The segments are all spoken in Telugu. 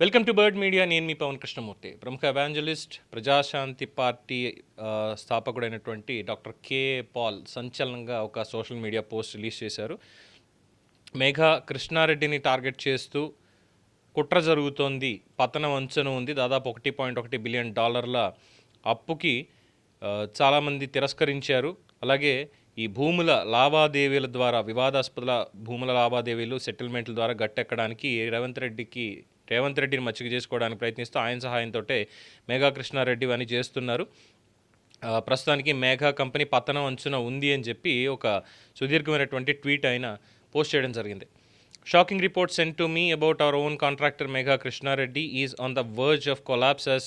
Welcome to bird media. నేను మీ పవన్ కృష్ణమూర్తి. ప్రముఖ ఎవాంజలిస్ట్, ప్రజాశాంతి పార్టీ స్థాపకుడైనటువంటి డాక్టర్ కే పాల్ సంచలనంగా ఒక సోషల్ మీడియా పోస్ట్ రిలీజ్ చేశారు. మేఘా కృష్ణారెడ్డిని టార్గెట్ చేస్తూ కుట్ర జరుగుతోంది, పతనం అంచున ఉంది, దాదాపు $1.1 బిలియన్ అప్పుకి చాలామంది తిరస్కరించారు. అలాగే ఈ భూముల లావాదేవీల ద్వారా, వివాదాస్పద భూముల లావాదేవీలు, సెటిల్మెంట్ల ద్వారా గట్టెక్కడానికి రేవంత్ రెడ్డిని మచ్చిక చేసుకోవడానికి ప్రయత్నిస్తూ ఆయన సహాయంతో మేఘా కృష్ణారెడ్డి అని చేస్తున్నారు. ప్రస్తుతానికి మేఘా కంపెనీ పతనం అంచున ఉంది అని చెప్పి ఒక సుదీర్ఘమైనటువంటి ట్వీట్ ఆయన పోస్ట్ చేయడం జరిగింది. Shocking report sent to me about our own contractor Megha Krishnareddy is on the verge of collapse as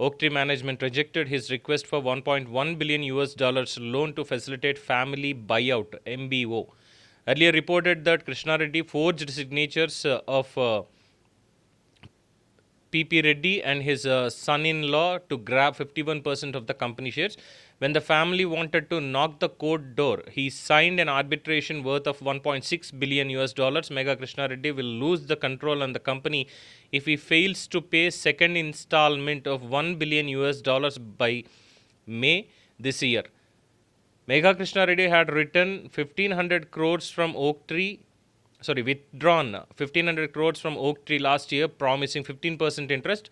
Oak Tree management rejected his request for $1.1 billion loan to facilitate family buyout, MBO. Earlier reported that Krishnareddy forged signatures of PP Reddy and his son-in-law to grab 51% of the company shares. When the family wanted to knock the court door, he signed an arbitration worth of $1.6 billion. Megha Krishnareddy will lose the control on the company if he fails to pay second installment of $1 billion by May this year. Megha Krishnareddy had written 1,500 crores from withdrawn 1,500 crores from Oak Tree last year, promising 15% interest.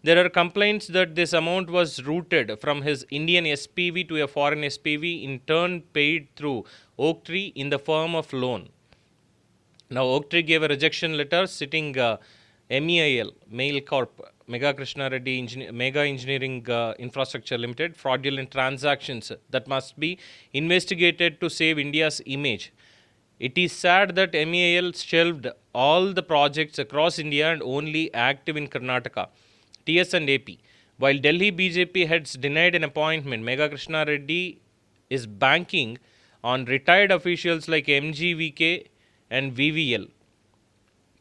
There are complaints that this amount was routed from his Indian SPV to a foreign SPV, in turn paid through Oak Tree in the form of loan. Now, Oak Tree gave a rejection letter citing MEIL, Mail Corp, Megha Engineering Infrastructure Limited, fraudulent transactions that must be investigated to save India's image. It is sad that MEIL shelved all the projects across India and only active in Karnataka, TS and AP. While Delhi BJP heads denied an appointment, Megha Krishnareddy is banking on retired officials like MGVK and VVL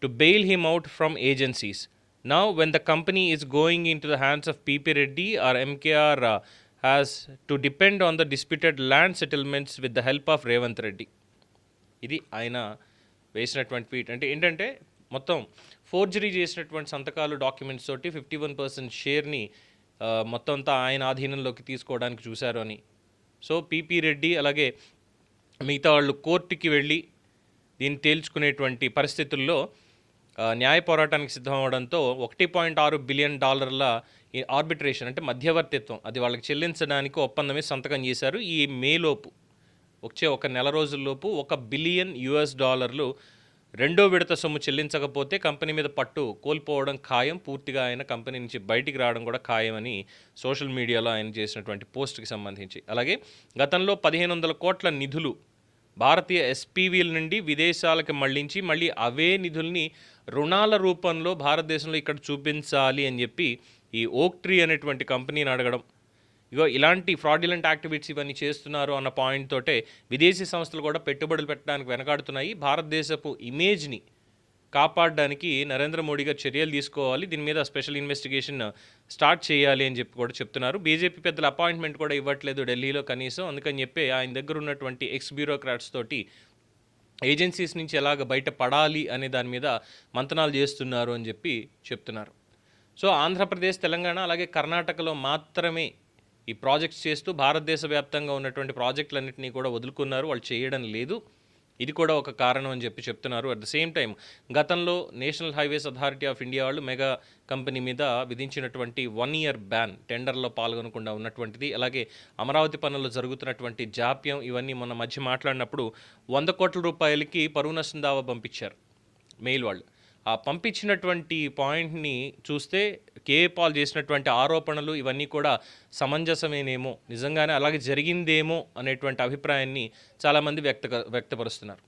to bail him out from agencies. Now, when the company is going into the hands of PP Reddy or MKR, has to depend on the disputed land settlements with the help of Revanth Reddy. ఇది ఆయన వేసినటువంటి ట్వీట్. అంటే ఏంటంటే మొత్తం ఫోర్జరీ చేసినటువంటి సంతకాలు, డాక్యుమెంట్స్ తోటి 51% షేర్ని మొత్తం అంతా ఆయన ఆధీనంలోకి తీసుకోవడానికి చూశారు అని. సో పీపీ రెడ్డి అలాగే మిగతా వాళ్ళు కోర్టుకి వెళ్ళి దీన్ని తేల్చుకునేటువంటి పరిస్థితుల్లో న్యాయ పోరాటానికి సిద్ధమవడంతో $1.6 బిలియన్ ఈ ఆర్బిట్రేషన్ అంటే మధ్యవర్తిత్వం, అది వాళ్ళకి చెల్లించడానికి ఒప్పందమే సంతకం చేశారు. ఈ మేలోపు వచ్చే ఒక నెల రోజుల్లోపు $1 బిలియన్ రెండో విడత సొమ్ము చెల్లించకపోతే కంపెనీ మీద పట్టు కోల్పోవడం ఖాయం, పూర్తిగా ఆయన కంపెనీ నుంచి బయటికి రావడం కూడా ఖాయమని సోషల్ మీడియాలో ఆయన చేసినటువంటి పోస్ట్కి సంబంధించి. అలాగే గతంలో 1,500 కోట్ల నిధులు భారతీయ ఎస్పీవీల నుండి విదేశాలకు మళ్లించి మళ్ళీ అవే నిధుల్ని రుణాల రూపంలో భారతదేశంలో ఇక్కడ చూపించాలి అని చెప్పి ఈ ఓక్ ట్రీ అనేటువంటి కంపెనీని అడగడం, ఇలాంటి ఫ్రాడ్యులెంట్ యాక్టివిటీస్ ఇవన్నీ చేస్తున్నారు అన్న పాయింట్ తోటే విదేశీ సంస్థలు కూడా పెట్టుబడులు పెట్టడానికి వెనకాడుతున్నాయి. భారతదేశపు ఇమేజ్ని కాపాడడానికి నరేంద్ర మోడీ గారు చర్యలు తీసుకోవాలి, దీని మీద స్పెషల్ ఇన్వెస్టిగేషన్ స్టార్ట్ చేయాలి అని చెప్పి కూడా చెప్తున్నారు. బీజేపీ పెద్దల అపాయింట్మెంట్ కూడా ఇవ్వట్లేదు ఢిల్లీలో కనీసం. అందుకని చెప్పి ఆయన దగ్గర ఉన్నటువంటి ఎక్స్ బ్యూరోక్రాట్స్ తోటి ఏజెన్సీస్ నుంచి ఎలాగ బయట పడాలి అనే దాని మీద మంతనాలు చేస్తున్నారు అని చెప్పి చెప్తున్నారు. సో ఆంధ్రప్రదేశ్, తెలంగాణ అలాగే కర్ణాటకలో మాత్రమే ఈ ప్రాజెక్ట్స్ చేస్తూ భారతదేశ వ్యాప్తంగా ఉన్నటువంటి ప్రాజెక్టులన్నింటినీ కూడా వదులుకున్నారు, వాళ్ళు చేయడం లేదు. ఇది కూడా ఒక కారణం అని చెప్పి చెప్తున్నారు. అట్ ద సేమ్ టైం గతంలో national highways authority of India వాళ్ళు మెగా కంపెనీ మీద విధించినటువంటి 1 year బ్యాన్, టెండర్లో పాల్గొనకుండా ఉన్నటువంటిది, అలాగే అమరావతి పనుల్లో జరుగుతున్నటువంటి జాప్యం, ఇవన్నీ మొన్న మధ్య మాట్లాడినప్పుడు 100 కోట్ల రూపాయలకి పరువు నష్టం దావా పంపించారు మెయిల్ వాళ్ళు. ఆ పంపించినటువంటి పాయింట్ని చూస్తే కే పాల్ చేసినటువంటి ఆరోపణలు ఇవన్నీ కూడా సమంజసమేనేమో, నిజంగానే అలాగే జరిగిందేమో అనేటువంటి అభిప్రాయాన్ని చాలామంది వ్యక్తపరుస్తున్నారు.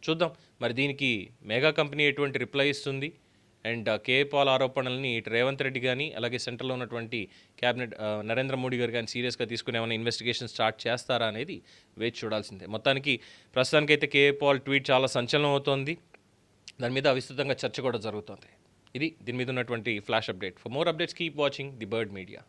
చూద్దాం మరి దీనికి మెగా కంపెనీ ఎటువంటి రిప్లై ఇస్తుంది, అండ్ కే పాల్ ఆరోపణల్ని ఇటు రేవంత్ రెడ్డి కానీ అలాగే సెంట్రల్లో ఉన్నటువంటి క్యాబినెట్ నరేంద్ర మోడీ గారు కానీ సీరియస్గా తీసుకుని ఏమైనా ఇన్వెస్టిగేషన్ స్టార్ట్ చేస్తారా అనేది వేచి చూడాల్సిందే. మొత్తానికి ప్రస్తుతానికైతే కే పాల్ ట్వీట్ చాలా సంచలనం అవుతోంది, దాని మీద విస్తృతంగా చర్చ కూడా జరుగుతుంది. ఇది దీని మీద ఉన్నటువంటి flash update. For more updates keep watching the bird media.